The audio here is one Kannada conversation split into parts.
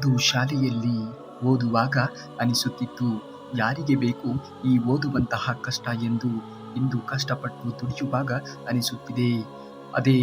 ಅದು ಶಾಲೆಯಲ್ಲಿ ಓದುವಾಗ ಅನಿಸುತ್ತಿತ್ತು, ಯಾರಿಗೆ ಬೇಕು ಈ ಓದುವಂತಹ ಕಷ್ಟ ಎಂದು. ಇಂದು ಕಷ್ಟಪಟ್ಟು ದುಡಿಯುವಾಗ ಅನಿಸುತ್ತಿದೆ, ಅದೇ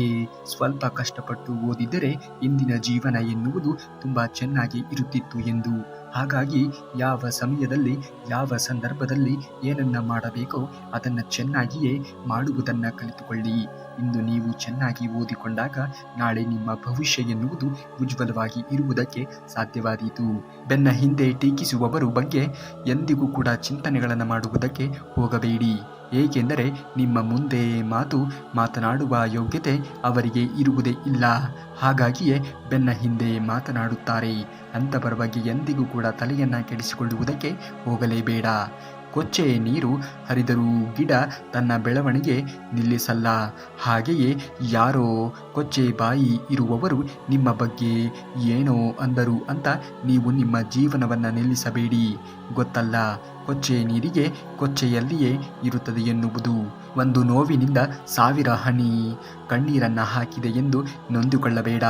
ಸ್ವಲ್ಪ ಕಷ್ಟಪಟ್ಟು ಓದಿದರೆ ಇಂದಿನ ಜೀವನ ಎನ್ನುವುದು ತುಂಬ ಚೆನ್ನಾಗಿ ಇರುತ್ತಿತ್ತು ಎಂದು. ಹಾಗಾಗಿ ಯಾವ ಸಮಯದಲ್ಲಿ ಯಾವ ಸಂದರ್ಭದಲ್ಲಿ ಏನನ್ನ ಮಾಡಬೇಕೋ ಅದನ್ನು ಚೆನ್ನಾಗಿಯೇ ಮಾಡುವುದನ್ನು ಕಲಿತುಕೊಳ್ಳಿ. ಇಂದು ನೀವು ಚೆನ್ನಾಗಿ ಓದಿಕೊಂಡಾಗ ನಾಳೆ ನಿಮ್ಮ ಭವಿಷ್ಯ ಎನ್ನುವುದು ಉಜ್ವಲವಾಗಿ ಇರುವುದಕ್ಕೆ ಸಾಧ್ಯವಾದೀತು. ಬೆನ್ನ ಹಿಂದೆ ಟೀಕಿಸುವವರು ಬಗ್ಗೆ ಎಂದಿಗೂ ಕೂಡ ಚಿಂತನೆಗಳನ್ನು ಮಾಡುವುದಕ್ಕೆ ಹೋಗಬೇಡಿ. ಏಕೆಂದರೆ ನಿಮ್ಮ ಮುಂದೆ ಮಾತನಾಡುವ ಯೋಗ್ಯತೆ ಅವರಿಗೆ ಇರುವುದೇ ಇಲ್ಲ. ಹಾಗಾಗಿಯೇ ಬೆನ್ನ ಹಿಂದೆ ಮಾತನಾಡುತ್ತಾರೆ. ಅಂಥವರ ಬಗ್ಗೆ ಎಂದಿಗೂ ಕೂಡ ತಲೆಯನ್ನು ಕೆಡಿಸಿಕೊಳ್ಳುವುದಕ್ಕೆ ಹೋಗಲೇಬೇಡ. ಕೊಚ್ಚೆ ನೀರು ಹರಿದರೂ ಗಿಡ ತನ್ನ ಬೆಳವಣಿಗೆ ನಿಲ್ಲಿಸಲ್ಲ. ಹಾಗೆಯೇ ಯಾರೋ ಕೊಚ್ಚೆ ಬಾಯಿ ಇರುವವರು ನಿಮ್ಮ ಬಗ್ಗೆ ಏನೋ ಅಂದರು ಅಂತ ನೀವು ನಿಮ್ಮ ಜೀವನವನ್ನು ನಿಲ್ಲಿಸಬೇಡಿ. ಗೊತ್ತಲ್ಲ, ಕೊಚ್ಚೆ ನೀರಿಗೆ ಕೊಚ್ಚೆಯಲ್ಲಿಯೇ ಇರುತ್ತದೆ ಎನ್ನುವುದು. ಒಂದು ನೋವಿನಿಂದ 1000 ಹನಿ ಕಣ್ಣೀರನ್ನು ಹಾಕಿದೆ ಎಂದು ನೊಂದುಕೊಳ್ಳಬೇಡ.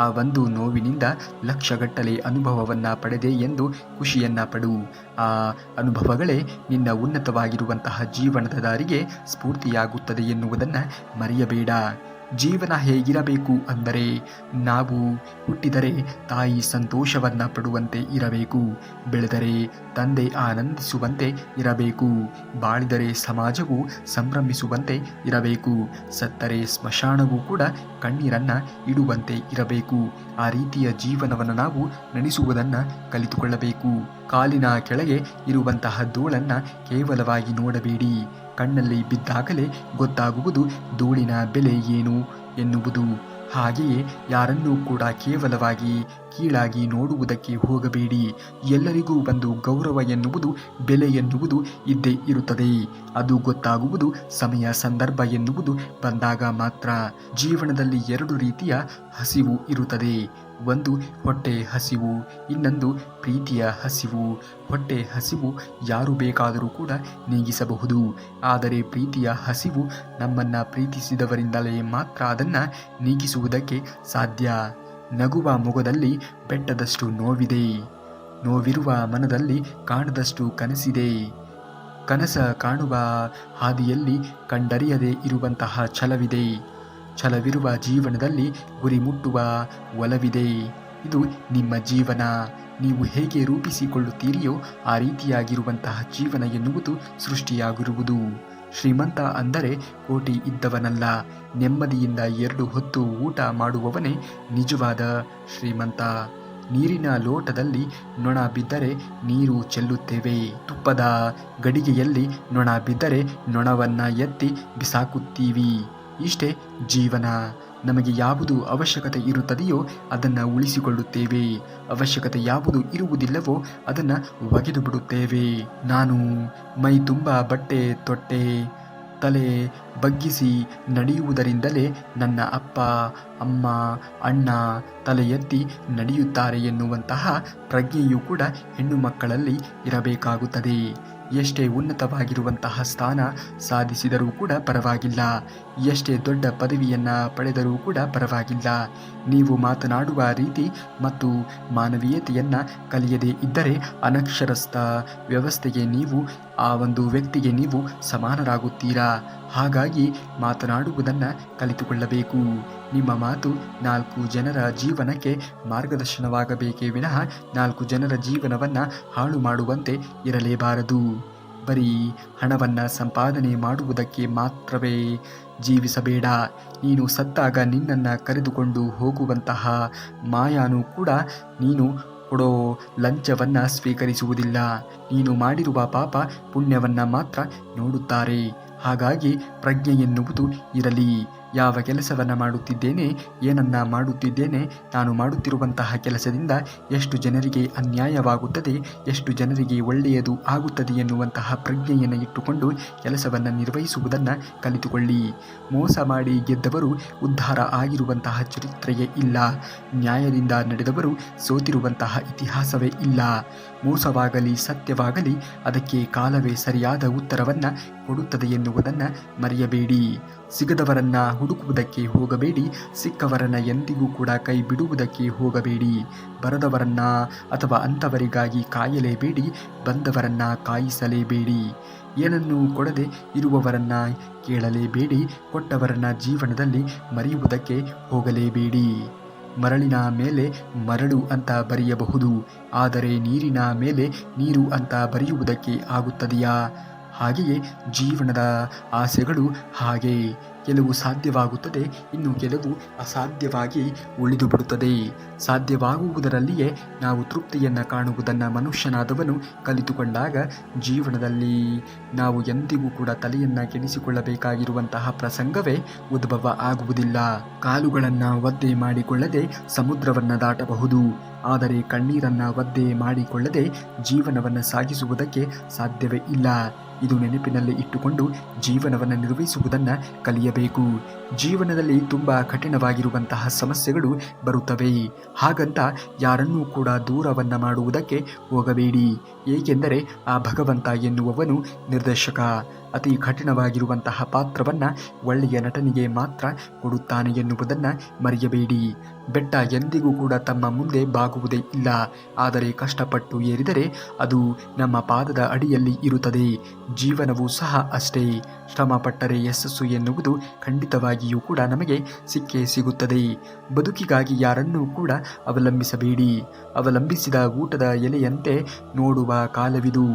ಆ ಒಂದು ನೋವಿನಿಂದ ಲಕ್ಷಗಟ್ಟಲೆ ಅನುಭವವನ್ನು ಪಡೆದೆ ಎಂದು ಖುಷಿಯನ್ನು ಪಡು. ಆ ಅನುಭವಗಳೇ ನಿನ್ನ ಉನ್ನತವಾಗಿರುವಂತಹ ಜೀವನದ ದಾರಿಗೆ ಸ್ಫೂರ್ತಿಯಾಗುತ್ತದೆ ಎನ್ನುವುದನ್ನು ಮರೆಯಬೇಡ. ಜೀವನ ಹೇಗಿರಬೇಕು ಅಂದರೆ, ನಾವು ಹುಟ್ಟಿದರೆ ತಾಯಿ ಸಂತೋಷವನ್ನು ಪಡುವಂತೆ ಇರಬೇಕು, ಬೆಳೆದರೆ ತಂದೆ ಆನಂದಿಸುವಂತೆ ಇರಬೇಕು, ಬಾಳಿದರೆ ಸಮಾಜವು ಸಂಭ್ರಮಿಸುವಂತೆ ಇರಬೇಕು, ಸತ್ತರೆ ಸ್ಮಶಾನವೂ ಕೂಡ ಕಣ್ಣೀರನ್ನು ಇಡುವಂತೆ ಇರಬೇಕು. ಆ ರೀತಿಯ ಜೀವನವನ್ನು ನಾವು ನಡೆಸುವುದನ್ನು ಕಲಿತುಕೊಳ್ಳಬೇಕು. ಕಾಲಿನ ಕೆಳಗೆ ಇರುವಂತಹ ಧೂಳನ್ನು ಕೇವಲವಾಗಿ ನೋಡಬೇಡಿ. ಕಣ್ಣಲ್ಲಿ ಬಿದ್ದಾಗಲೇ ಗೊತ್ತಾಗುವುದು ಧೂಳಿನ ಬೆಲೆ ಏನು ಎನ್ನುವುದು. ಹಾಗೆಯೇ ಯಾರನ್ನೂ ಕೂಡ ಕೇವಲವಾಗಿ ಕೀಳಾಗಿ ನೋಡುವುದಕ್ಕೆ ಹೋಗಬೇಡಿ. ಎಲ್ಲರಿಗೂ ಒಂದು ಗೌರವ ಎನ್ನುವುದು, ಬೆಲೆ ಎನ್ನುವುದು ಇದ್ದೇ ಇರುತ್ತದೆ. ಅದು ಗೊತ್ತಾಗುವುದು ಸಮಯ ಸಂದರ್ಭ ಎನ್ನುವುದು ಬಂದಾಗ ಮಾತ್ರ. ಜೀವನದಲ್ಲಿ 2 ರೀತಿಯ ಹಸಿವು ಇರುತ್ತದೆ. ಒಂದು ಹೊಟ್ಟೆ ಹಸಿವು, ಇನ್ನೊಂದು ಪ್ರೀತಿಯ ಹಸಿವು. ಹೊಟ್ಟೆ ಹಸಿವು ಯಾರು ಬೇಕಾದರೂ ಕೂಡ ನೀಗಿಸಬಹುದು. ಆದರೆ ಪ್ರೀತಿಯ ಹಸಿವು ನಮ್ಮನ್ನು ಪ್ರೀತಿಸಿದವರಿಂದಲೇ ಮಾತ್ರ ಅದನ್ನು ನೀಗಿಸುವುದಕ್ಕೆ ಸಾಧ್ಯ. ನಗುವ ಮೊಗದಲ್ಲಿ ಬೆಟ್ಟದಷ್ಟು ನೋವಿದೆ, ನೋವಿರುವ ಮನದಲ್ಲಿ ಕಾಣದಷ್ಟು ಕನಸಿದೆ. ಕನಸ ಕಾಣುವ ಹಾದಿಯಲ್ಲಿ ಕಂಡರಿಯದೇ ಇರುವಂತಹ ಛಲವಿದೆ. ಛಲವಿರುವ ಜೀವನದಲ್ಲಿ ಗುರಿ ಮುಟ್ಟುವ ಒಲವಿದೆ. ಇದು ನಿಮ್ಮ ಜೀವನ. ನೀವು ಹೇಗೆ ರೂಪಿಸಿಕೊಳ್ಳುತ್ತೀರಿಯೋ ಆ ರೀತಿಯಾಗಿರುವಂತಹ ಜೀವನ ಎನ್ನುವುದು ಸೃಷ್ಟಿಯಾಗಿರುವುದು. ಶ್ರೀಮಂತ ಅಂದರೆ ಕೋಟಿ ಇದ್ದವನಲ್ಲ, ನೆಮ್ಮದಿಯಿಂದ 2 ಹೊತ್ತು ಊಟ ಮಾಡುವವನೇ ನಿಜವಾದ ಶ್ರೀಮಂತ. ನೀರಿನ ಲೋಟದಲ್ಲಿ ನೊಣ ಬಿದ್ದರೆ ನೀರು ಚೆಲ್ಲುತ್ತೇವೆ, ತುಪ್ಪದ ಗಡಿಗೆಯಲ್ಲಿ ನೊಣ ಬಿದ್ದರೆ ನೊಣವನ್ನು ಎತ್ತಿ ಬಿಸಾಕುತ್ತೀವಿ. ಇಷ್ಟೇ ಜೀವನ. ನಮಗೆ ಯಾವುದು ಅವಶ್ಯಕತೆ ಇರುತ್ತದೆಯೋ ಅದನ್ನು ಉಳಿಸಿಕೊಳ್ಳುತ್ತೇವೆ, ಅವಶ್ಯಕತೆ ಯಾವುದು ಇರುವುದಿಲ್ಲವೋ ಅದನ್ನು ಒಗೆದು ಬಿಡುತ್ತೇವೆ. ನಾನು ಮೈ ತುಂಬ ಬಟ್ಟೆ ತೊಟ್ಟೆ, ತಲೆ ಬಗ್ಗಿಸಿ ನಡೆಯುವುದರಿಂದಲೇ ನನ್ನ ಅಪ್ಪ ಅಮ್ಮ ಅಣ್ಣ ತಲೆ ಎತ್ತಿ ನಡೆಯುತ್ತಾರೆ ಎನ್ನುವಂತಹ ಪ್ರಜ್ಞೆಯೂ ಕೂಡ ಹೆಣ್ಣು ಮಕ್ಕಳಲ್ಲಿ ಇರಬೇಕಾಗುತ್ತದೆ. ಎಷ್ಟೇ ಉನ್ನತವಾಗಿರುವಂತಹ ಸ್ಥಾನ ಸಾಧಿಸಿದರೂ ಕೂಡ ಪರವಾಗಿಲ್ಲ, ಎಷ್ಟೇ ದೊಡ್ಡ ಪದವಿಯನ್ನು ಪಡೆದರೂ ಕೂಡ ಪರವಾಗಿಲ್ಲ. ನೀವು ಮಾತನಾಡುವ ರೀತಿ ಮತ್ತು ಮಾನವೀಯತೆಯನ್ನು ಕಲಿಯದೇ ಇದ್ದರೆ ಅನಕ್ಷರಸ್ಥ ವ್ಯವಸ್ಥೆಗೆ ನೀವು, ಆ ಒಂದು ವ್ಯಕ್ತಿಗೆ ನೀವು ಸಮಾನರಾಗುತ್ತೀರಾ. ಹಾಗಾಗಿ ಮಾತನಾಡುವುದನ್ನು ಕಲಿತುಕೊಳ್ಳಬೇಕು. ನಿಮ್ಮ ಮಾತು 4 ಜನರ ಜೀವನಕ್ಕೆ ಮಾರ್ಗದರ್ಶನವಾಗಬೇಕೇ ವಿನಃ 4 ಜನರ ಜೀವನವನ್ನು ಹಾಳು ಮಾಡುವಂತೆ ಇರಲೇಬಾರದು. ಬರೀ ಹಣವನ್ನು ಸಂಪಾದನೆ ಮಾಡುವುದಕ್ಕೆ ಮಾತ್ರವೇ ಜೀವಿಸಬೇಡ. ನೀನು ಸತ್ತಾಗ ನಿನ್ನನ್ನು ಕರೆದುಕೊಂಡು ಹೋಗುವಂತಹ ಮಾಯಾನು ಕೂಡ ನೀನು ಕೊಡೋ ಲಂಚವನ್ನು ಸ್ವೀಕರಿಸುವುದಿಲ್ಲ. ನೀನು ಮಾಡಿರುವ ಪಾಪ ಪುಣ್ಯವನ್ನು ಮಾತ್ರ ನೋಡುತ್ತಾರೆ. ಹಾಗಾಗಿ ಪ್ರಜ್ಞೆ ಎನ್ನುವುದು ಇರಲಿ. ಯಾವ ಕೆಲಸವನ್ನು ಮಾಡುತ್ತಿದ್ದೇನೆ, ಏನನ್ನ ಮಾಡುತ್ತಿದ್ದೇನೆ, ನಾನು ಮಾಡುತ್ತಿರುವಂತಹ ಕೆಲಸದಿಂದ ಎಷ್ಟು ಜನರಿಗೆ ಅನ್ಯಾಯವಾಗುತ್ತದೆ, ಎಷ್ಟು ಜನರಿಗೆ ಒಳ್ಳೆಯದು ಆಗುತ್ತದೆ ಎನ್ನುವಂತಹ ಪ್ರಜ್ಞೆಯನ್ನು ಇಟ್ಟುಕೊಂಡು ಕೆಲಸವನ್ನು ನಿರ್ವಹಿಸುವುದನ್ನು ಕಲಿತುಕೊಳ್ಳಿ. ಮೋಸ ಮಾಡಿ ಗೆದ್ದವರು ಉದ್ಧಾರ ಆಗಿರುವಂತಹ ಚರಿತ್ರೆಯೇ ಇಲ್ಲ. ನ್ಯಾಯದಿಂದ ನಡೆದವರು ಸೋತಿರುವಂತಹ ಇತಿಹಾಸವೇ ಇಲ್ಲ. ಮೋಸವಾಗಲಿ ಸತ್ಯವಾಗಲಿ ಅದಕ್ಕೆ ಕಾಲವೇ ಸರಿಯಾದ ಉತ್ತರವನ್ನು ಕೊಡುತ್ತದೆ ಎನ್ನುವುದನ್ನು ಮರೆಯಬೇಡಿ. ಸಿಗದವರನ್ನ ಹುಡುಕುವುದಕ್ಕೆ ಹೋಗಬೇಡಿ, ಸಿಕ್ಕವರನ್ನ ಎಂದಿಗೂ ಕೂಡ ಕೈ ಬಿಡುವುದಕ್ಕೆ ಹೋಗಬೇಡಿ. ಬರದವರನ್ನ ಅಥವಾ ಅಂಥವರಿಗಾಗಿ ಕಾಯಲೇಬೇಡಿ, ಬಂದವರನ್ನ ಕಾಯಿಸಲೇಬೇಡಿ. ಏನನ್ನೂ ಕೊಡದೆ ಇರುವವರನ್ನ ಕೇಳಲೇಬೇಡಿ, ಕೊಟ್ಟವರನ್ನ ಜೀವನದಲ್ಲಿ ಮರೆಯುವುದಕ್ಕೆ ಹೋಗಲೇಬೇಡಿ. ಮರಳಿನ ಮೇಲೆ ಮರಳು ಅಂತ ಬರೆಯಬಹುದು, ಆದರೆ ನೀರಿನ ಮೇಲೆ ನೀರು ಅಂತ ಬರೆಯುವುದಕ್ಕೆ ಆಗುತ್ತದೆಯಾ? ಹಾಗೆಯೇ ಜೀವನದ ಆಸೆಗಳು ಹಾಗೆ, ಕೆಲವು ಸಾಧ್ಯವಾಗುತ್ತದೆ, ಇನ್ನು ಕೆಲವು ಅಸಾಧ್ಯವಾಗಿ ಉಳಿದು ಬಿಡುತ್ತದೆ. ಸಾಧ್ಯವಾಗುವುದರಲ್ಲಿಯೇ ನಾವು ತೃಪ್ತಿಯನ್ನು ಕಾಣುವುದನ್ನು ಮನುಷ್ಯನಾದವನು ಕಲಿತುಕೊಂಡಾಗ ಜೀವನದಲ್ಲಿ ನಾವು ಎಂದಿಗೂ ಕೂಡ ತಲೆಯನ್ನು ಕೆಡಿಸಿಕೊಳ್ಳಬೇಕಾಗಿರುವಂತಹ ಪ್ರಸಂಗವೇ ಉದ್ಭವ ಆಗುವುದಿಲ್ಲ. ಕಾಲುಗಳನ್ನು ಒದ್ದೆ ಮಾಡಿಕೊಳ್ಳದೆ ಸಮುದ್ರವನ್ನು ದಾಟಬಹುದು, ಆದರೆ ಕಣ್ಣೀರನ್ನು ಒದ್ದೆ ಮಾಡಿಕೊಳ್ಳದೆ ಜೀವನವನ್ನು ಸಾಗಿಸುವುದಕ್ಕೆ ಸಾಧ್ಯವೇ ಇಲ್ಲ. ಇದು ನೆನಪಿನಲ್ಲಿ ಇಟ್ಟುಕೊಂಡು ಜೀವನವನ್ನು ನಿರ್ವಹಿಸುವುದನ್ನು ಕಲಿಯಬೇಕು. ಜೀವನದಲ್ಲಿ ತುಂಬ ಕಠಿಣವಾಗಿರುವಂತಹ ಸಮಸ್ಯೆಗಳು ಬರುತ್ತವೆ. ಹಾಗಂತ ಯಾರನ್ನೂ ಕೂಡ ದೂರವನ್ನು ಮಾಡುವುದಕ್ಕೆ ಹೋಗಬೇಡಿ, ಏಕೆಂದರೆ ಆ ಭಗವಂತ ಎನ್ನುವವನು ನಿರ್ದೇಶಕ. ಅತಿ ಕಠಿಣವಾಗಿರುವಂತಹ ಪಾತ್ರವನ್ನು ಒಳ್ಳೆಯ ನಟನಿಗೆ ಮಾತ್ರ ಕೊಡುತ್ತಾನೆ ಎನ್ನುವುದನ್ನು ಮರೆಯಬೇಡಿ. ಬೆಟ್ಟ ಎಂದಿಗೂ ಕೂಡ ತಮ್ಮ ಮುಂದೆ ಬಾಗುವುದೇ ಇಲ್ಲ, ಆದರೆ ಕಷ್ಟಪಟ್ಟು ಏರಿದರೆ ಅದು ನಮ್ಮ ಪಾದದ ಅಡಿಯಲ್ಲಿ ಇರುತ್ತದೆ. ಜೀವನವೂ ಸಹ ಅಷ್ಟೇ, ಶ್ರಮಪಟ್ಟರೆ ಯಶಸ್ಸು ಎನ್ನುವುದು ಖಂಡಿತವಾಗಿಯೂ ಕೂಡ ನಮಗೆ ಸಿಕ್ಕೇ ಸಿಗುತ್ತದೆ. ಬದುಕಿಗಾಗಿ ಯಾರನ್ನೂ ಕೂಡ ಅವಲಂಬಿಸಬೇಡಿ. ಅವಲಂಬಿಸಿದ ಊಟದ ಎಲೆಯಂತೆ ನೋಡುವ ಕಾಲವಿದು.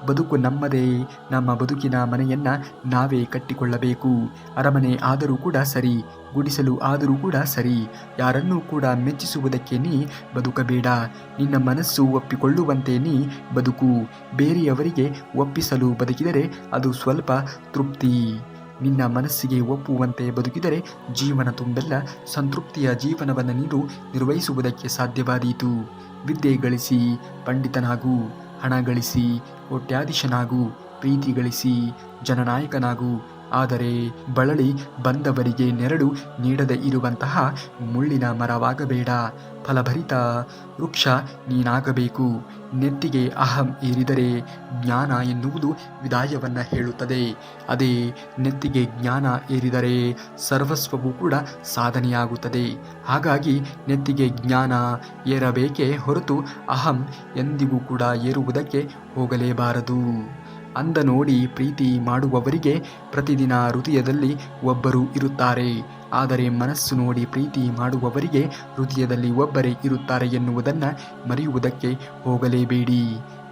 ಬದುಕು ನಮ್ಮದೇ, ನಮ್ಮ ಬದುಕಿನ ಮನೆಯನ್ನು ನಾವೇ ಕಟ್ಟಿಕೊಳ್ಳಬೇಕು. ಅರಮನೆ ಆದರೂ ಕೂಡ ಸರಿ, ಗುಡಿಸಲು ಆದರೂ ಕೂಡ ಸರಿ, ಯಾರನ್ನೂ ಕೂಡ ಮೆಚ್ಚಿಸುವುದಕ್ಕೆ ನೀ ಬದುಕಬೇಡ. ನಿನ್ನ ಮನಸ್ಸು ಒಪ್ಪಿಕೊಳ್ಳುವಂತೆ ನೀ ಬದುಕು. ಬೇರೆಯವರಿಗೆ ಒಪ್ಪಿಸಲು ಬದುಕಿದರೆ ಅದು ಸ್ವಲ್ಪ ತೃಪ್ತಿ. ನಿನ್ನ ಮನಸ್ಸಿಗೆ ಒಪ್ಪುವಂತೆ ಬದುಕಿದರೆ ಜೀವನ ತುಂಬೆಲ್ಲ ಸಂತೃಪ್ತಿಯ ಜೀವನವನ್ನು ನೀನು ನಿರ್ವಹಿಸುವುದಕ್ಕೆ ಸಾಧ್ಯವಾದೀತು. ವಿದ್ಯೆ ಗಳಿಸಿ ಪಂಡಿತನಾಗು, ಹಣ ಗಳಿಸಿ ಕೋಟ್ಯಾಧೀಶನಾಗು, ಪ್ರೀತಿ ಗಳಿಸಿ ಜನನಾಯಕನಾಗು, ಆದರೆ ಬಳಲಿ ಬಂದವರಿಗೆ ನೆರಳು ನೀಡದೆ ಇರುವಂತಹ ಮುಳ್ಳಿನ ಮರವಾಗಬೇಡ. ಫಲಭರಿತ ವೃಕ್ಷ ನೀನಾಗಬೇಕು. ನೆತ್ತಿಗೆ ಅಹಂ ಏರಿದರೆ ಜ್ಞಾನ ಎನ್ನುವುದು ವಿದಾಯವನ್ನು ಹೇಳುತ್ತದೆ. ಅದೇ ನೆತ್ತಿಗೆ ಜ್ಞಾನ ಏರಿದರೆ ಸರ್ವಸ್ವವೂ ಕೂಡ ಸಾಧನೆಯಾಗುತ್ತದೆ. ಹಾಗಾಗಿ ನೆತ್ತಿಗೆ ಜ್ಞಾನ ಏರಬೇಕೇ ಹೊರತು ಅಹಂ ಎಂದಿಗೂ ಕೂಡ ಏರುವುದಕ್ಕೆ ಹೋಗಲೇಬಾರದು. ಅಂದ ನೋಡಿ ಪ್ರೀತಿ ಮಾಡುವವರಿಗೆ ಪ್ರತಿದಿನ ಹೃದಯದಲ್ಲಿ ಒಬ್ಬರು ಇರುತ್ತಾರೆ, ಆದರೆ ಮನಸ್ಸು ನೋಡಿ ಪ್ರೀತಿ ಮಾಡುವವರಿಗೆ ಹೃದಯದಲ್ಲಿ ಒಬ್ಬರೇ ಇರುತ್ತಾರೆ ಎನ್ನುವುದನ್ನು ಮರೆಯುವುದಕ್ಕೆ ಹೋಗಲೇಬೇಡಿ.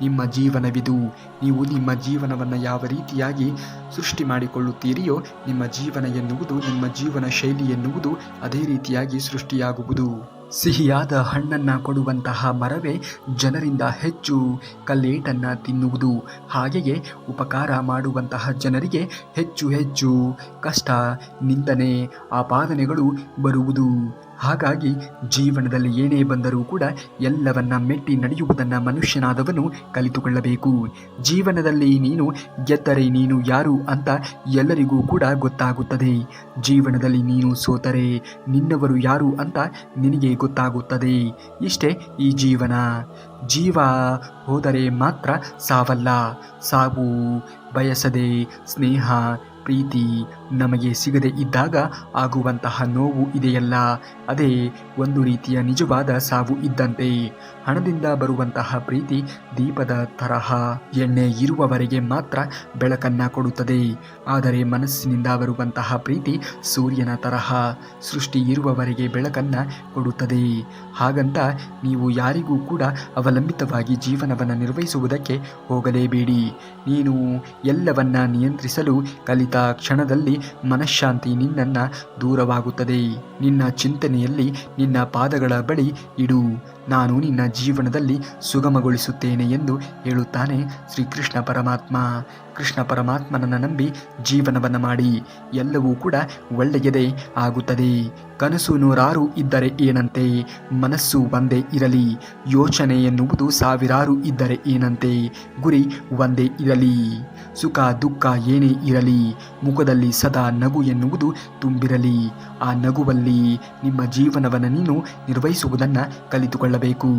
ನಿಮ್ಮ ಜೀವನವಿದು. ನೀವು ನಿಮ್ಮ ಜೀವನವನ್ನು ಯಾವ ರೀತಿಯಾಗಿ ಸೃಷ್ಟಿ ಮಾಡಿಕೊಳ್ಳುತ್ತೀರಿಯೋ ನಿಮ್ಮ ಜೀವನ ಎನ್ನುವುದು, ನಿಮ್ಮ ಜೀವನ ಶೈಲಿ ಎನ್ನುವುದು ಅದೇ ರೀತಿಯಾಗಿ ಸೃಷ್ಟಿಯಾಗುವುದು. ಸಿಹಿಯಾದ ಹಣ್ಣನ್ನು ಕೊಡುವಂತಹ ಮರವೇ ಜನರಿಂದ ಹೆಚ್ಚು ಕಲ್ಲೇಟನ್ನು ತಿನ್ನುವುದು. ಹಾಗೆಯೇ ಉಪಕಾರ ಮಾಡುವಂತಹ ಜನರಿಗೆ ಹೆಚ್ಚು ಹೆಚ್ಚು ಕಷ್ಟ, ನಿಂದನೆ, ಆಪಾದನೆಗಳು ಬರುವುದು. ಹಾಗಾಗಿ ಜೀವನದಲ್ಲಿ ಏನೇ ಬಂದರೂ ಕೂಡ ಎಲ್ಲವನ್ನ ಮೆಟ್ಟಿ ನಡೆಯುವುದನ್ನು ಮನುಷ್ಯನಾದವನು ಕಲಿತುಕೊಳ್ಳಬೇಕು. ಜೀವನದಲ್ಲಿ ನೀನು ಗೆದ್ದರೆ ನೀನು ಯಾರು ಅಂತ ಎಲ್ಲರಿಗೂ ಕೂಡ ಗೊತ್ತಾಗುತ್ತದೆ. ಜೀವನದಲ್ಲಿ ನೀನು ಸೋತರೆ ನಿನ್ನವರು ಯಾರು ಅಂತ ನಿನಗೆ ಗೊತ್ತಾಗುತ್ತದೆ. ಇಷ್ಟೇ ಈ ಜೀವನ. ಜೀವ ಹೋದರೆ ಮಾತ್ರ ಸಾವಲ್ಲ. ಸಾವು ಬಯಸದೆ ಸ್ನೇಹ, ಪ್ರೀತಿ ನಮಗೆ ಸಿಗದೆ ಇದ್ದಾಗ ಆಗುವಂತಹ ನೋವು ಇದೆಯಲ್ಲ, ಅದೇ ಒಂದು ರೀತಿಯ ನಿಜವಾದ ಸಾವು ಇದ್ದಂತೆ. ಹಣದಿಂದ ಬರುವಂತಹ ಪ್ರೀತಿ ದೀಪದ ತರಹ, ಎಣ್ಣೆ ಇರುವವರೆಗೆ ಮಾತ್ರ ಬೆಳಕನ್ನು ಕೊಡುತ್ತದೆ. ಆದರೆ ಮನಸ್ಸಿನಿಂದ ಬರುವಂತಹ ಪ್ರೀತಿ ಸೂರ್ಯನ ತರಹ, ಸೃಷ್ಟಿ ಇರುವವರೆಗೆ ಬೆಳಕನ್ನು ಕೊಡುತ್ತದೆ. ಹಾಗಂತ ನೀವು ಯಾರಿಗೂ ಕೂಡ ಅವಲಂಬಿತವಾಗಿ ಜೀವನವನ್ನು ನಿರ್ವಹಿಸುವುದಕ್ಕೆ ಹೋಗಲೇಬೇಡಿ. ನೀನು ಎಲ್ಲವನ್ನ ನಿಯಂತ್ರಿಸಲು ಕಲಿತ ಕ್ಷಣದಲ್ಲಿ ಮನಃಶಾಂತಿ ನಿನ್ನನ್ನು ದೂರವಾಗುತ್ತದೆ. ನಿನ್ನ ಚಿಂತನೆಯಲ್ಲಿ ನಿನ್ನ ಪಾದಗಳ ಬಳಿ ಇಡು. ನಾನು ನಿನ್ನ ಜೀವನದಲ್ಲಿ ಸುಗಮಗೊಳಿಸುತ್ತೇನೆ ಎಂದು ಹೇಳುತ್ತಾನೆ ಶ್ರೀಕೃಷ್ಣ ಪರಮಾತ್ಮ. ಕೃಷ್ಣ ಪರಮಾತ್ಮನನ್ನು ನಂಬಿ ಜೀವನವನ್ನು ಮಾಡಿ, ಎಲ್ಲವೂ ಕೂಡ ಒಳ್ಳೆಯದೇ ಆಗುತ್ತದೆ. ಕನಸು ನೂರಾರು ಇದ್ದರೆ ಏನಂತೆ, ಮನಸ್ಸು ಒಂದೇ ಇರಲಿ. ಯೋಚನೆ ಎನ್ನುವುದು ಸಾವಿರಾರು ಇದ್ದರೆ ಏನಂತೆ, ಗುರಿ ಒಂದೇ ಇರಲಿ. ಸುಖ ದುಃಖ ಏನೇ ಇರಲಿ, ಮುಖದಲ್ಲಿ ಸದಾ ನಗು ಎನ್ನುವುದು ತುಂಬಿರಲಿ. ಆ ನಗುವಲ್ಲಿ ನಿಮ್ಮ ಜೀವನವನ್ನು ನೀನು ನಿರ್ವಹಿಸುವುದನ್ನು ಕಲಿತುಕೊಳ್ಳಬೇಕು.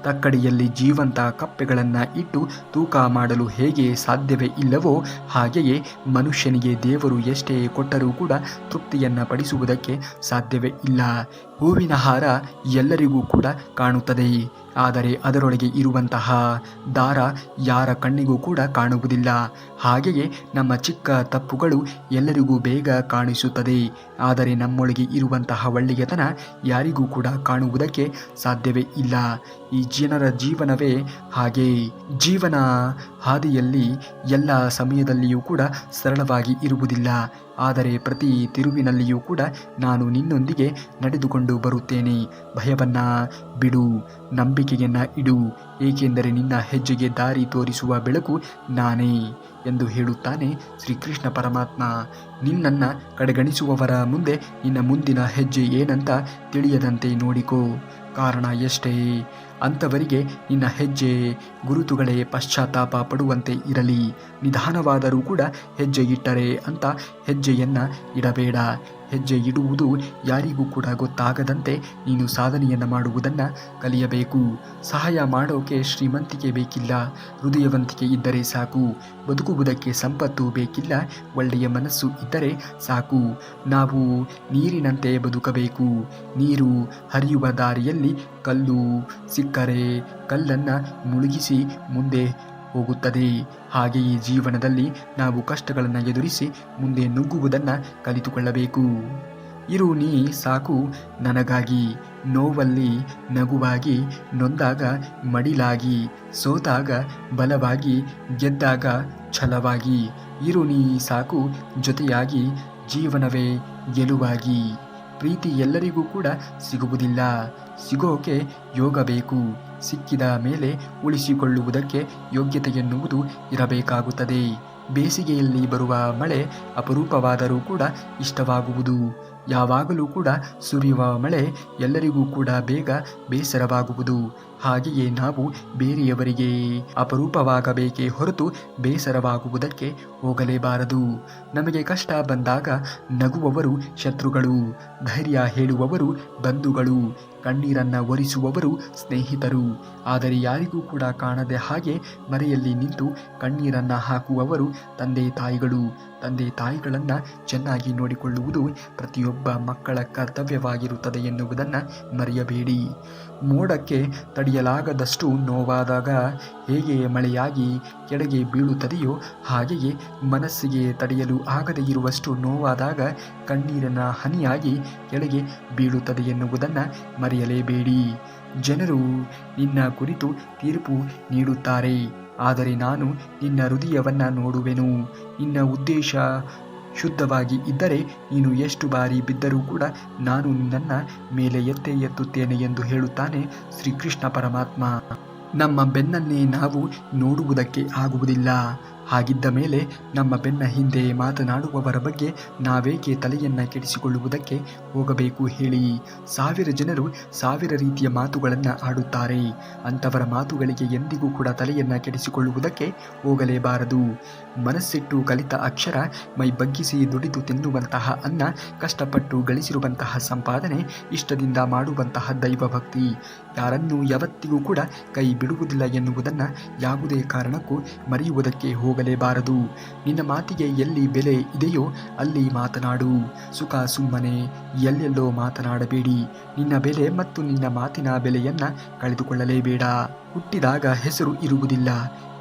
ತಕ್ಕಡಿಯಲ್ಲಿ ಜೀವಂತ ಕಪ್ಪೆಗಳನ್ನು ಇಟ್ಟು ತೂಕ ಮಾಡಲು ಹೇಗೆ ಸಾಧ್ಯವೇ ಇಲ್ಲವೋ ಹಾಗೆಯೇ ಮನುಷ್ಯನಿಗೆ ದೇವರು ಎಷ್ಟೇ ಕೊಟ್ಟರೂ ಕೂಡ ತೃಪ್ತಿಯನ್ನು ಪಡಿಸುವುದಕ್ಕೆ ಸಾಧ್ಯವೇ ಇಲ್ಲ. ಹೂವಿನ ಹಾರ ಎಲ್ಲರಿಗೂ ಕೂಡ ಕಾಣುತ್ತದೆ, ಆದರೆ ಅದರೊಳಗೆ ಇರುವಂತಹ ದಾರ ಯಾರ ಕಣ್ಣಿಗೂ ಕೂಡ ಕಾಣುವುದಿಲ್ಲ. ಹಾಗೆಯೇ ನಮ್ಮ ಚಿಕ್ಕ ತಪ್ಪುಗಳು ಎಲ್ಲರಿಗೂ ಬೇಗ ಕಾಣಿಸುತ್ತದೆ, ಆದರೆ ನಮ್ಮೊಳಗೆ ಇರುವಂತಹ ಒಳ್ಳೆಯತನ ಯಾರಿಗೂ ಕೂಡ ಕಾಣುವುದಕ್ಕೆ ಸಾಧ್ಯವೇ ಇಲ್ಲ. ಈ ಜನರ ಜೀವನವೇ ಹಾಗೆ. ಜೀವನ ಹಾದಿಯಲ್ಲಿ ಎಲ್ಲ ಸಮಯದಲ್ಲಿಯೂ ಕೂಡ ಸರಳವಾಗಿ ಇರುವುದಿಲ್ಲ, ಆದರೆ ಪ್ರತಿ ತಿರುವಿನಲ್ಲಿಯೂ ಕೂಡ ನಾನು ನಿನ್ನೊಂದಿಗೆ ನಡೆದುಕೊಂಡು ಬರುತ್ತೇನೆ. ಭಯವನ್ನು ಬಿಡು, ನಂಬಿಕೆಯನ್ನು ಇಡು, ಏಕೆಂದರೆ ನಿನ್ನ ಹೆಜ್ಜೆಗೆ ದಾರಿ ತೋರಿಸುವ ಬೆಳಕು ನಾನೇ ಎಂದು ಹೇಳುತ್ತಾನೆ ಶ್ರೀಕೃಷ್ಣ ಪರಮಾತ್ಮ. ನಿನ್ನನ್ನು ಕಡೆಗಣಿಸುವವರ ಮುಂದೆ ನಿನ್ನ ಮುಂದಿನ ಹೆಜ್ಜೆ ಏನಂತ ತಿಳಿಯದಂತೆ ನೋಡಿಕೋ. ಕಾರಣ ಎಷ್ಟೇ ಅಂಥವರಿಗೆ ನಿನ್ನ ಹೆಜ್ಜೆ ಗುರುತುಗಳೇ ಪಶ್ಚಾತ್ತಾಪ ಪಡುವಂತೆ ಇರಲಿ. ನಿಧಾನವಾದರೂ ಕೂಡ ಹೆಜ್ಜೆ ಇಟ್ಟರೆ ಅಂತ ಹೆಜ್ಜೆಯನ್ನು ಇಡಬೇಡ. ಹೆಜ್ಜೆ ಇಡುವುದು ಯಾರಿಗೂ ಕೂಡ ಗೊತ್ತಾಗದಂತೆ ನೀನು ಸಾಧನೆಯನ್ನು ಮಾಡುವುದನ್ನು ಕಲಿಯಬೇಕು. ಸಹಾಯ ಮಾಡೋಕೆ ಶ್ರೀಮಂತಿಕೆ ಬೇಕಿಲ್ಲ, ಹೃದಯವಂತಿಕೆ ಇದ್ದರೆ ಸಾಕು. ಬದುಕುವುದಕ್ಕೆ ಸಂಪತ್ತು ಬೇಕಿಲ್ಲ, ಒಳ್ಳೆಯ ಮನಸ್ಸು ಇದ್ದರೆ ಸಾಕು. ನಾವು ನೀರಿನಂತೆ ಬದುಕಬೇಕು. ನೀರು ಹರಿಯುವ ದಾರಿಯಲ್ಲಿ ಕಲ್ಲು ಸಿಕ್ಕರೆ ಕಲ್ಲನ್ನು ಮುಳುಗಿಸಿ ಮುಂದೆ ಹೋಗುತ್ತದೆ. ಹಾಗೆಯೇ ಜೀವನದಲ್ಲಿ ನಾವು ಕಷ್ಟಗಳನ್ನು ಎದುರಿಸಿ ಮುಂದೆ ನುಗ್ಗುವುದನ್ನು ಕಲಿತುಕೊಳ್ಳಬೇಕು. ಇರು ನೀ ಸಾಕು ನನಗಾಗಿ, ನೋವಲ್ಲಿ ನಗುವಾಗಿ, ನೊಂದಾಗ ಮಡಿಲಾಗಿ, ಸೋತಾಗ ಬಲವಾಗಿ, ಗೆದ್ದಾಗ ಛಲವಾಗಿ. ಇರು ನೀ ಸಾಕು ಜೊತೆಯಾಗಿ, ಜೀವನವೇ ಗೆಲುವಾಗಿ. ಪ್ರೀತಿ ಎಲ್ಲರಿಗೂ ಕೂಡ ಸಿಗುವುದಿಲ್ಲ, ಸಿಗೋಕೆ ಯೋಗ ಬೇಕು. ಸಿಕ್ಕಿದ ಮೇಲೆ ಉಳಿಸಿಕೊಳ್ಳುವುದಕ್ಕೆ ಯೋಗ್ಯತೆ ಎನ್ನುವುದು ಇರಬೇಕಾಗುತ್ತದೆ. ಬೇಸಿಗೆಯಲ್ಲಿ ಬರುವ ಮಳೆ ಅಪರೂಪವಾದರೂ ಕೂಡ ಇಷ್ಟವಾಗುವುದು. ಯಾವಾಗಲೂ ಕೂಡ ಸುರಿಯುವ ಮಳೆ ಎಲ್ಲರಿಗೂ ಕೂಡ ಬೇಗ ಬೇಸರವಾಗುವುದು. ಹಾಗೆಯೇ ನಾವು ಬೇರೆಯವರಿಗೆ ಅಪರೂಪವಾಗಬೇಕೇ ಹೊರತು ಬೇಸರವಾಗುವುದಕ್ಕೆ ಹೋಗಲೇಬಾರದು. ನಮಗೆ ಕಷ್ಟ ಬಂದಾಗ ನಗುವವರು ಶತ್ರುಗಳು, ಧೈರ್ಯ ಹೇಳುವವರು ಬಂಧುಗಳು, ಕಣ್ಣೀರನ್ನು ಒರೆಸುವವರು ಸ್ನೇಹಿತರು. ಆದರೆ ಯಾರಿಗೂ ಕೂಡ ಕಾಣದೆ ಹಾಗೆ ಮರೆಯಲ್ಲಿ ನಿಂತು ಕಣ್ಣೀರನ್ನು ಹಾಕುವವರು ತಂದೆ ತಾಯಿಗಳು. ತಂದೆ ತಾಯಿಗಳನ್ನು ಚೆನ್ನಾಗಿ ನೋಡಿಕೊಳ್ಳುವುದು ಪ್ರತಿಯೊಬ್ಬ ಮಕ್ಕಳ ಕರ್ತವ್ಯವಾಗಿರುತ್ತದೆ ಎನ್ನುವುದನ್ನು ಮರೆಯಬೇಡಿ. ಮೋಡಕ್ಕೆ ತಡೆಯಲಾಗದಷ್ಟು ನೋವಾದಾಗ ಹೇಗೆ ಮಳೆಯಾಗಿ ಕೆಳಗೆ ಬೀಳುತ್ತದೆಯೋ ಹಾಗೆಯೇ ಮನಸ್ಸಿಗೆ ತಡೆಯಲು ಆಗದೇ ಇರುವಷ್ಟು ನೋವಾದಾಗ ಕಣ್ಣೀರಿನ ಹನಿಯಾಗಿ ಕೆಳಗೆ ಬೀಳುತ್ತದೆ ಎನ್ನುವುದನ್ನು ಮರೆಯಲೇಬೇಡಿ. ಜನರು ನಿನ್ನ ಕುರಿತು ತೀರ್ಪು ನೀಡುತ್ತಾರೆ, ಆದರೆ ನಾನು ನಿನ್ನ ಹೃದಯವನ್ನು ನೋಡುವೆನು. ನಿನ್ನ ಉದ್ದೇಶ ಶುದ್ಧವಾಗಿ ಇದ್ದರೆ ನೀನು ಎಷ್ಟು ಬಾರಿ ಬಿದ್ದರೂ ಕೂಡ ನಾನು ನಿನ್ನನ್ನು ಮೇಲೆ ಎತ್ತುತ್ತೇನೆ ಎಂದು ಹೇಳುತ್ತಾನೆ ಶ್ರೀಕೃಷ್ಣ ಪರಮಾತ್ಮ. ನಮ್ಮ ಬೆನ್ನನ್ನೇ ನಾವು ನೋಡುವುದಕ್ಕೆ ಆಗುವುದಿಲ್ಲ. ಹಾಗಿದ್ದ ಮೇಲೆ ನಮ್ಮ ಬೆನ್ನ ಹಿಂದೆ ಮಾತನಾಡುವವರ ಬಗ್ಗೆ ನಾವೇಕೆ ತಲೆಯನ್ನು ಕೆಡಿಸಿಕೊಳ್ಳುವುದಕ್ಕೆ ಹೋಗಬೇಕು ಹೇಳಿ? 1000 ಜನರು 1000 ರೀತಿಯ ಮಾತುಗಳನ್ನು ಆಡುತ್ತಾರೆ. ಅಂಥವರ ಮಾತುಗಳಿಗೆ ಎಂದಿಗೂ ಕೂಡ ತಲೆಯನ್ನು ಕೆಡಿಸಿಕೊಳ್ಳುವುದಕ್ಕೆ ಹೋಗಲೇಬಾರದು. ಮನಸ್ಸಿಟ್ಟು ಕಲಿತ ಅಕ್ಷರ, ಮೈ ಬಗ್ಗಿಸಿ ದುಡಿದು ತಿನ್ನುವಂತಹ ಅನ್ನ, ಕಷ್ಟಪಟ್ಟು ಗಳಿಸಿರುವಂತಹ ಸಂಪಾದನೆ, ಇಷ್ಟದಿಂದ ಮಾಡುವಂತಹ ದೈವಭಕ್ತಿ ಯಾರನ್ನೂ ಯಾವತ್ತಿಗೂ ಕೂಡ ಕೈ ಬಿಡುವುದಿಲ್ಲ ಎನ್ನುವುದನ್ನು ಯಾವುದೇ ಕಾರಣಕ್ಕೂ ಮರೆಯುವುದಕ್ಕೆ ಹೋಗಲೇಬಾರದು. ನಿನ್ನ ಮಾತಿಗೆ ಎಲ್ಲಿ ಬೆಲೆ ಇದೆಯೋ ಅಲ್ಲಿ ಮಾತನಾಡು. ಸುಖ ಸುಮ್ಮನೆ ಎಲ್ಲೆಲ್ಲೋ ಮಾತನಾಡಬೇಡಿ. ನಿನ್ನ ಬೆಲೆ ಮತ್ತು ನಿನ್ನ ಮಾತಿನ ಬೆಲೆಯನ್ನು ಕಳೆದುಕೊಳ್ಳಲೇಬೇಡ. ಹುಟ್ಟಿದಾಗ ಹೆಸರು ಇರುವುದಿಲ್ಲ,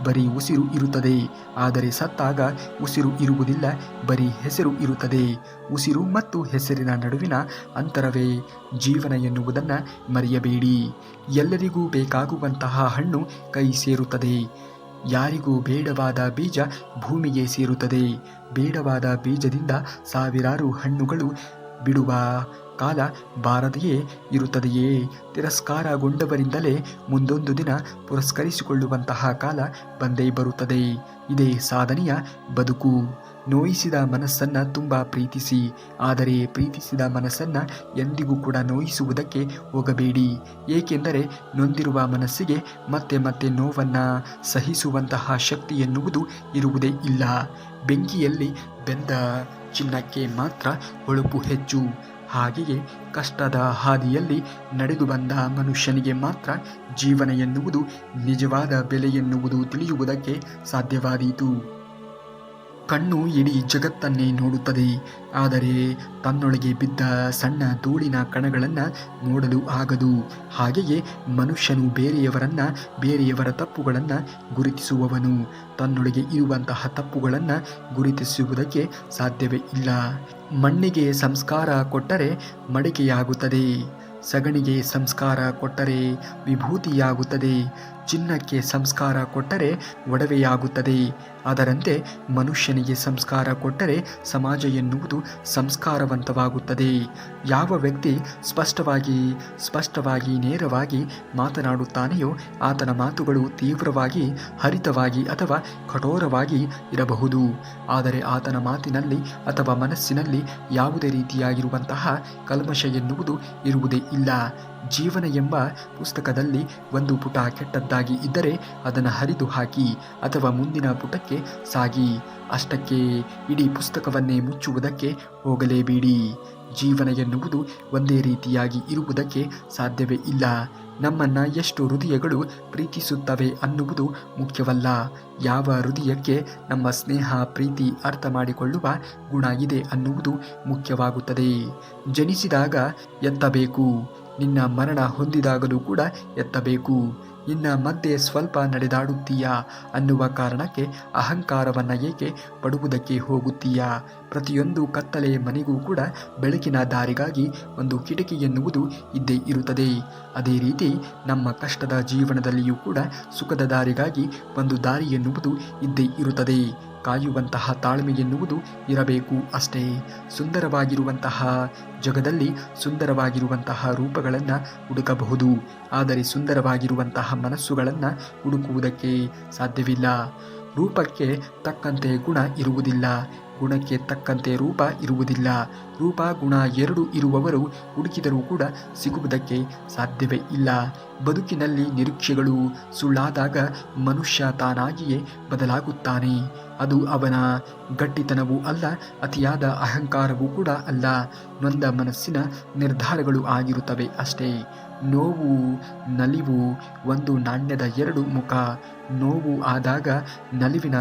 ಬರೀ ಉಸಿರು ಇರುತ್ತದೆ. ಆದರೆ ಸತ್ತಾಗ ಉಸಿರು ಇರುವುದಿಲ್ಲ, ಬರೀ ಹೆಸರು ಇರುತ್ತದೆ. ಉಸಿರು ಮತ್ತು ಹೆಸರಿನ ನಡುವಿನ ಅಂತರವೇ ಜೀವನ ಎನ್ನುವುದನ್ನು ಮರೆಯಬೇಡಿ. ಎಲ್ಲರಿಗೂ ಬೇಕಾಗುವಂತಹ ಹಣ್ಣು ಕೈ ಸೇರುತ್ತದೆ, ಯಾರಿಗೂ ಬೇಡವಾದ ಬೀಜ ಭೂಮಿಗೆ ಸೇರುತ್ತದೆ. ಬೇಡವಾದ ಬೀಜದಿಂದ ಸಾವಿರಾರು ಹಣ್ಣುಗಳು ಬಿಡುವ ಕಾಲ ಬಾರದೆಯೇ ಇರುತ್ತದೆಯೇ? ತಿರಸ್ಕಾರಗೊಂಡವರಿಂದಲೇ ಮುಂದೊಂದು ದಿನ ಪುರಸ್ಕರಿಸಿಕೊಳ್ಳುವಂತಹ ಕಾಲ ಬಂದೇ ಬರುತ್ತದೆ. ಇದೇ ಸಾಧನೆಯ ಬದುಕು. ನೋಯಿಸಿದ ಮನಸ್ಸನ್ನು ತುಂಬ ಪ್ರೀತಿಸಿ, ಆದರೆ ಪ್ರೀತಿಸಿದ ಮನಸ್ಸನ್ನು ಎಂದಿಗೂ ಕೂಡ ನೋಯಿಸುವುದಕ್ಕೆ ಹೋಗಬೇಡಿ. ಏಕೆಂದರೆ ನೊಂದಿರುವ ಮನಸ್ಸಿಗೆ ಮತ್ತೆ ಮತ್ತೆ ನೋವನ್ನು ಸಹಿಸುವಂತಹ ಶಕ್ತಿ ಎನ್ನುವುದು ಇರುವುದೇ ಇಲ್ಲ. ಬೆಂಕಿಯಲ್ಲಿ ಬೆಂದ ಚಿನ್ನಕ್ಕೆ ಮಾತ್ರ ಹೊಳಪು ಹೆಚ್ಚು. ಹಾಗೆಯೇ ಕಷ್ಟದ ಹಾದಿಯಲ್ಲಿ ನಡೆದು ಬಂದ ಮನುಷ್ಯನಿಗೆ ಮಾತ್ರ ಜೀವನ ಎನ್ನುವುದು ನಿಜವಾದ ಬೆಲೆ ಎನ್ನುವುದು ತಿಳಿಯುವುದಕ್ಕೆ ಸಾಧ್ಯವಾದೀತು. ಕಣ್ಣು ಇಡೀ ಜಗತ್ತನ್ನೇ ನೋಡುತ್ತದೆ, ಆದರೆ ತನ್ನೊಳಗೆ ಬಿದ್ದ ಸಣ್ಣ ಧೂಳಿನ ಕಣಗಳನ್ನು ನೋಡಲು ಆಗದು. ಹಾಗೆಯೇ ಮನುಷ್ಯನು ಬೇರೆಯವರ ತಪ್ಪುಗಳನ್ನು ಗುರುತಿಸುವವನು. ತನ್ನೊಳಗೆ ಇರುವಂತಹ ತಪ್ಪುಗಳನ್ನು ಗುರುತಿಸುವುದಕ್ಕೆ ಸಾಧ್ಯವೇ ಇಲ್ಲ. ಮಣ್ಣಿಗೆ ಸಂಸ್ಕಾರ ಕೊಟ್ಟರೆ ಮಡಿಕೆಯಾಗುತ್ತದೆ, ಸಗಣಿಗೆ ಸಂಸ್ಕಾರ ಕೊಟ್ಟರೆ ವಿಭೂತಿಯಾಗುತ್ತದೆ, ಚಿನ್ನಕ್ಕೆ ಸಂಸ್ಕಾರ ಕೊಟ್ಟರೆ ಒಡವೆಯಾಗುತ್ತದೆ. ಅದರಂತೆ ಮನುಷ್ಯನಿಗೆ ಸಂಸ್ಕಾರ ಕೊಟ್ಟರೆ ಸಮಾಜ ಎನ್ನುವುದು ಸಂಸ್ಕಾರವಂತವಾಗುತ್ತದೆ. ಯಾವ ವ್ಯಕ್ತಿ ಸ್ಪಷ್ಟವಾಗಿ ನೇರವಾಗಿ ಮಾತನಾಡುತ್ತಾನೆಯೋ ಆತನ ಮಾತುಗಳು ತೀವ್ರವಾಗಿ, ಹರಿತವಾಗಿ ಅಥವಾ ಕಠೋರವಾಗಿ ಇರಬಹುದು. ಆದರೆ ಆತನ ಮಾತಿನಲ್ಲಿ ಅಥವಾ ಮನಸ್ಸಿನಲ್ಲಿ ಯಾವುದೇ ರೀತಿಯಾಗಿರುವಂತಹ ಕಲ್ಮಶ ಎನ್ನುವುದು ಇರುವುದೇ ಇಲ್ಲ. ಜೀವನ ಎಂಬ ಪುಸ್ತಕದಲ್ಲಿ ಒಂದು ಪುಟ ಕೆಟ್ಟದ್ದಾಗಿ ಇದ್ದರೆ ಅದನ್ನು ಹರಿದು ಹಾಕಿ ಅಥವಾ ಮುಂದಿನ ಪುಟಕ್ಕೆ ಸಾಗಿ. ಅಷ್ಟಕ್ಕೆ ಇಡೀ ಪುಸ್ತಕವನ್ನೇ ಮುಚ್ಚುವುದಕ್ಕೆ ಹೋಗಲೇಬೇಡಿ. ಜೀವನ ಎನ್ನುವುದು ಒಂದೇ ರೀತಿಯಾಗಿ ಇರುವುದಕ್ಕೆ ಸಾಧ್ಯವೇ ಇಲ್ಲ. ನಮ್ಮನ್ನು ಎಷ್ಟು ಹೃದಯಗಳು ಪ್ರೀತಿಸುತ್ತವೆ ಅನ್ನುವುದು ಮುಖ್ಯವಲ್ಲ, ಯಾವ ಹೃದಯಕ್ಕೆ ನಮ್ಮ ಸ್ನೇಹ ಪ್ರೀತಿ ಅರ್ಥ ಮಾಡಿಕೊಳ್ಳುವ ಗುಣ ಇದೆ ಅನ್ನುವುದು ಮುಖ್ಯವಾಗುತ್ತದೆ. ಜನಿಸಿದಾಗ ಎತ್ತಬೇಕು, ನಿನ್ನ ಮರಣ ಹೊಂದಿದಾಗಲೂ ಕೂಡ ಎತ್ತಬೇಕು. ಇನ್ನು ಮಧ್ಯೆ ಸ್ವಲ್ಪ ನಡೆದಾಡುತ್ತೀಯಾ ಅನ್ನುವ ಕಾರಣಕ್ಕೆ ಅಹಂಕಾರವನ್ನು ಏಕೆ ಪಡುವುದಕ್ಕೆ ಹೋಗುತ್ತೀಯಾ? ಪ್ರತಿಯೊಂದು ಕತ್ತಲೆ ಮನೆಗೂ ಕೂಡ ಬೆಳಕಿನ ದಾರಿಗಾಗಿ ಒಂದು ಕಿಟಕಿ ಎನ್ನುವುದು ಇದ್ದೇ ಇರುತ್ತದೆ. ಅದೇ ರೀತಿ ನಮ್ಮ ಕಷ್ಟದ ಜೀವನದಲ್ಲಿಯೂ ಕೂಡ ಸುಖದ ದಾರಿಗಾಗಿ ಒಂದು ದಾರಿ ಎನ್ನುವುದು ಇದ್ದೇ ಇರುತ್ತದೆ. ಕಾಯುವಂತಹ ತಾಳ್ಮೆ ಎನ್ನುವುದು ಇರಬೇಕು ಅಷ್ಟೇ. ಸುಂದರವಾಗಿರುವಂತಹ ಜಗದಲ್ಲಿ ಸುಂದರವಾಗಿರುವಂತಹ ರೂಪಗಳನ್ನು ಹುಡುಕಬಹುದು, ಆದರೆ ಸುಂದರವಾಗಿರುವಂತಹ ಮನಸ್ಸುಗಳನ್ನು ಹುಡುಕುವುದಕ್ಕೆ ಸಾಧ್ಯವಿಲ್ಲ. ರೂಪಕ್ಕೆ ತಕ್ಕಂತೆ ಗುಣ ಇರುವುದಿಲ್ಲ, ಗುಣಕ್ಕೆ ತಕ್ಕಂತೆ ರೂಪ ಇರುವುದಿಲ್ಲ. ರೂಪ ಗುಣ ಎರಡು ಇರುವವರು ಹುಡುಕಿದರೂ ಕೂಡ ಸಿಗುವುದಕ್ಕೆ ಸಾಧ್ಯವೇ ಇಲ್ಲ. ಬದುಕಿನಲ್ಲಿ ನಿರೀಕ್ಷೆಗಳು ಸುಳ್ಳಾದಾಗ ಮನುಷ್ಯ ತಾನಾಗಿಯೇ ಬದಲಾಗುತ್ತಾನೆ. ಅದು ಅವನ ಗಟ್ಟಿತನವೂ ಅಲ್ಲ, ಅತಿಯಾದ ಅಹಂಕಾರವೂ ಕೂಡ ಅಲ್ಲ, ನೊಂದ ಮನಸ್ಸಿನ ನಿರ್ಧಾರಗಳು ಆಗಿರುತ್ತವೆ ಅಷ್ಟೇ. ನೋವು ನಲಿವು ಒಂದು ನಾಣ್ಯದ ಎರಡು ಮುಖ. ನೋವು ಆದಾಗ ನಲಿವಿನ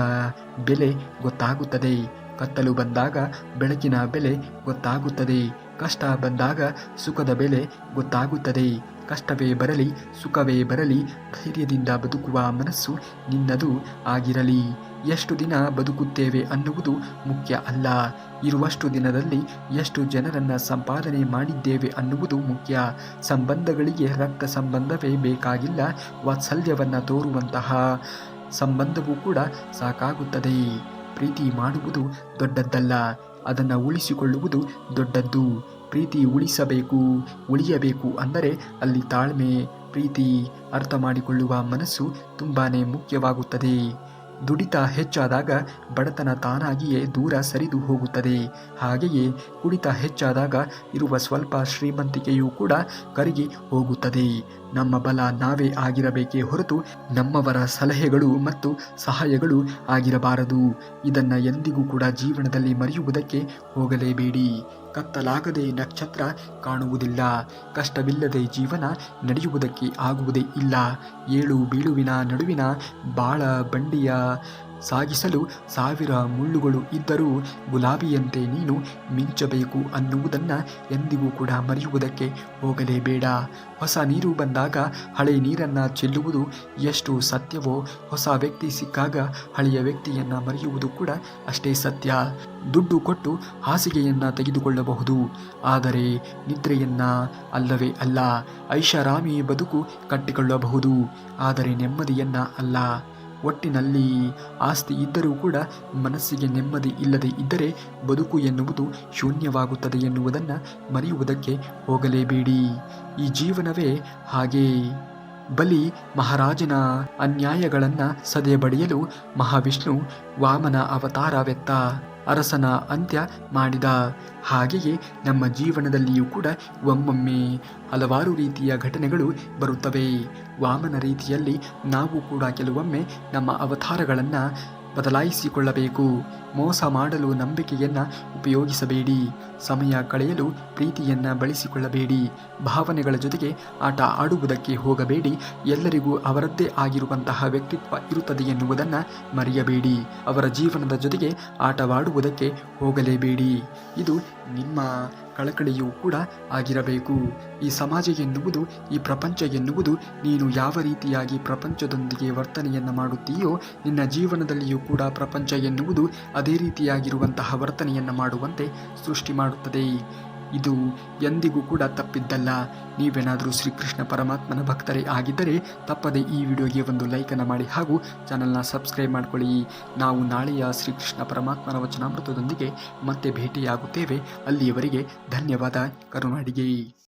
ಬೆಲೆ ಗೊತ್ತಾಗುತ್ತದೆ, ಕತ್ತಲು ಬಂದಾಗ ಬೆಳಕಿನ ಬೆಲೆ ಗೊತ್ತಾಗುತ್ತದೆ, ಕಷ್ಟ ಬಂದಾಗ ಸುಖದ ಬೆಲೆ ಗೊತ್ತಾಗುತ್ತದೆ. ಕಷ್ಟವೇ ಬರಲಿ ಸುಖವೇ ಬರಲಿ ಧೈರ್ಯದಿಂದ ಬದುಕುವ ಮನಸ್ಸು ನಿನ್ನದು ಆಗಿರಲಿ. ಎಷ್ಟು ದಿನ ಬದುಕುತ್ತೇವೆ ಅನ್ನುವುದು ಮುಖ್ಯ ಅಲ್ಲ, ಇರುವಷ್ಟು ದಿನದಲ್ಲಿ ಎಷ್ಟು ಜನರನ್ನು ಸಂಪಾದನೆ ಮಾಡಿದ್ದೇವೆ ಅನ್ನುವುದು ಮುಖ್ಯ. ಸಂಬಂಧಗಳಿಗೆ ರಕ್ತ ಸಂಬಂಧವೇ ಬೇಕಾಗಿಲ್ಲ, ವಾತ್ಸಲ್ಯವನ್ನು ತೋರುವಂತಹ ಸಂಬಂಧವೂ ಕೂಡ ಸಾಕಾಗುತ್ತದೆ. ಪ್ರೀತಿ ಮಾಡುವುದು ದೊಡ್ಡದ್ದಲ್ಲ, ಅದನ್ನು ಉಳಿಸಿಕೊಳ್ಳುವುದು ದೊಡ್ಡದ್ದು. ಪ್ರೀತಿ ಉಳಿಯಬೇಕು ಅಂದರೆ ಅಲ್ಲಿ ತಾಳ್ಮೆ, ಪ್ರೀತಿ, ಅರ್ಥ ಮಾಡಿಕೊಳ್ಳುವ ಮನಸ್ಸು ತುಂಬಾ ಮುಖ್ಯವಾಗುತ್ತದೆ. ದುಡಿತ ಹೆಚ್ಚಾದಾಗ ಬಡತನ ತಾನಾಗಿಯೇ ದೂರ ಸರಿದು ಹೋಗುತ್ತದೆ. ಹಾಗೆಯೇ ಕುಡಿತ ಹೆಚ್ಚಾದಾಗ ಇರುವ ಸ್ವಲ್ಪ ಶ್ರೀಮಂತಿಕೆಯೂ ಕೂಡ ಕರಗಿ ಹೋಗುತ್ತದೆ. ನಮ್ಮ ಬಲ ನಾವೇ ಆಗಿರಬೇಕೇ ಹೊರತು ನಮ್ಮವರ ಸಲಹೆಗಳು ಮತ್ತು ಸಹಾಯಗಳು ಆಗಿರಬಾರದು. ಇದನ್ನು ಎಂದಿಗೂ ಕೂಡ ಜೀವನದಲ್ಲಿ ಮರೆಯುವುದಕ್ಕೆ ಹೋಗಲೇಬೇಡಿ. ಕತ್ತಲಾಗದೆ ನಕ್ಷತ್ರ ಕಾಣುವುದಿಲ್ಲ, ಕಷ್ಟವಿಲ್ಲದೆ ಜೀವನ ನಡೆಯುವುದಕ್ಕೆ ಆಗುವುದೇ ಇಲ್ಲ. ಏಳು ಬೀಳುವಿನ ನಡುವಿನ ಬಾಳ ಬಂಡಿಯ ಸಾಗಿಸಲು 1000 ಮುಳ್ಳುಗಳು ಇದ್ದರೂ ಗುಲಾಬಿಯಂತೆ ನೀನು ಮಿಂಚಬೇಕು ಅನ್ನುವುದನ್ನು ಎಂದಿಗೂ ಕೂಡ ಮರೆಯುವುದಕ್ಕೆ ಹೋಗಲೇಬೇಡ. ಹೊಸ ನೀರು ಬಂದಾಗ ಹಳೆಯ ನೀರನ್ನು ಚೆಲ್ಲುವುದು ಎಷ್ಟು ಸತ್ಯವೋ, ಹೊಸ ವ್ಯಕ್ತಿ ಸಿಕ್ಕಾಗ ಹಳೆಯ ವ್ಯಕ್ತಿಯನ್ನು ಮರೆಯುವುದು ಕೂಡ ಅಷ್ಟೇ ಸತ್ಯ. ದುಡ್ಡು ಕೊಟ್ಟು ಹಾಸಿಗೆಯನ್ನು ತೆಗೆದುಕೊಳ್ಳಬಹುದು, ಆದರೆ ನಿದ್ರೆಯನ್ನು ಅಲ್ಲವೇ ಅಲ್ಲ. ಐಷಾರಾಮಿ ಬದುಕು ಕಟ್ಟಿಕೊಳ್ಳಬಹುದು, ಆದರೆ ನೆಮ್ಮದಿಯನ್ನು ಅಲ್ಲ. ಒಟ್ಟಿನಲ್ಲಿ ಆಸ್ತಿ ಇದ್ದರೂ ಕೂಡ ಮನಸ್ಸಿಗೆ ನೆಮ್ಮದಿ ಇಲ್ಲದೆ ಇದ್ದರೆ ಬದುಕು ಎನ್ನುವುದು ಶೂನ್ಯವಾಗುತ್ತದೆ ಎನ್ನುವುದನ್ನು ಮರೆಯುವುದಕ್ಕೆ ಹೋಗಲೇಬೇಡಿ. ಈ ಜೀವನವೇ ಹಾಗೇ. ಬಲಿ ಮಹಾರಾಜನ ಅನ್ಯಾಯಗಳನ್ನು ಸದೆಬಡಿಯಲು ಮಹಾವಿಷ್ಣು ವಾಮನ ಅವತಾರವೆತ್ತ ಅರಸನ ಅಂತ್ಯ ಮಾಡಿದ. ಹಾಗೆಯೇ ನಮ್ಮ ಜೀವನದಲ್ಲಿಯೂ ಕೂಡ ಒಮ್ಮೊಮ್ಮೆ ಹಲವಾರು ರೀತಿಯ ಘಟನೆಗಳು ಬರುತ್ತವೆ. ವಾಮನ ರೀತಿಯಲ್ಲಿ ನಾವು ಕೂಡ ಕೆಲವೊಮ್ಮೆ ನಮ್ಮ ಅವತಾರಗಳನ್ನು ಬದಲಾಯಿಸಿಕೊಳ್ಳಬೇಕು. ಮೋಸ ಮಾಡಲು ನಂಬಿಕೆಯನ್ನು ಉಪಯೋಗಿಸಬೇಡಿ. ಸಮಯ ಕಳೆಯಲು ಪ್ರೀತಿಯನ್ನು ಬಳಸಿಕೊಳ್ಳಬೇಡಿ. ಭಾವನೆಗಳ ಜೊತೆಗೆ ಆಟ ಆಡುವುದಕ್ಕೆ ಹೋಗಬೇಡಿ. ಎಲ್ಲರಿಗೂ ಅವರದ್ದೇ ಆಗಿರುವಂತಹ ವ್ಯಕ್ತಿತ್ವ ಇರುತ್ತದೆ ಎನ್ನುವುದನ್ನು ಮರೆಯಬೇಡಿ. ಅವರ ಜೀವನದ ಜೊತೆಗೆ ಆಟವಾಡುವುದಕ್ಕೆ ಹೋಗಲೇಬೇಡಿ. ಇದು ನಿಮ್ಮ ಕಳಕಳಿಯೂ ಕೂಡ ಆಗಿರಬೇಕು. ಈ ಸಮಾಜ ಎನ್ನುವುದು, ಈ ಪ್ರಪಂಚ ಎನ್ನುವುದು, ನೀನು ಯಾವ ರೀತಿಯಾಗಿ ಪ್ರಪಂಚದೊಂದಿಗೆ ವರ್ತನೆಯನ್ನು ಮಾಡುತ್ತೀಯೋ ನಿನ್ನ ಜೀವನದಲ್ಲಿಯೂ ಕೂಡ ಪ್ರಪಂಚ ಎನ್ನುವುದು ಅದೇ ರೀತಿಯಾಗಿರುವಂತಹ ವರ್ತನೆಯನ್ನು ಮಾಡುವಂತೆ ಸೃಷ್ಟಿ ಮಾಡುತ್ತದೆ. ಇದು ಎಂದಿಗೂ ಕೂಡ ತಪ್ಪಿದ್ದಲ್ಲ. ನೀವೇನಾದರೂ ಶ್ರೀಕೃಷ್ಣ ಪರಮಾತ್ಮನ ಭಕ್ತರೇ ಆಗಿದ್ದರೆ ತಪ್ಪದೆ ಈ ವಿಡಿಯೋಗೆ ಒಂದು ಲೈಕನ್ನು ಮಾಡಿ ಹಾಗೂ ಚಾನಲ್ನ ಸಬ್ಸ್ಕ್ರೈಬ್ ಮಾಡಿಕೊಳ್ಳಿ. ನಾವು ನಾಳೆಯ ಶ್ರೀಕೃಷ್ಣ ಪರಮಾತ್ಮನ ವಚನಾಮೃತದೊಂದಿಗೆ ಮತ್ತೆ ಭೇಟಿಯಾಗುತ್ತೇವೆ. ಅಲ್ಲಿಯವರೆಗೆ ಧನ್ಯವಾದ. ಕರುನಾಡಿಗೆ.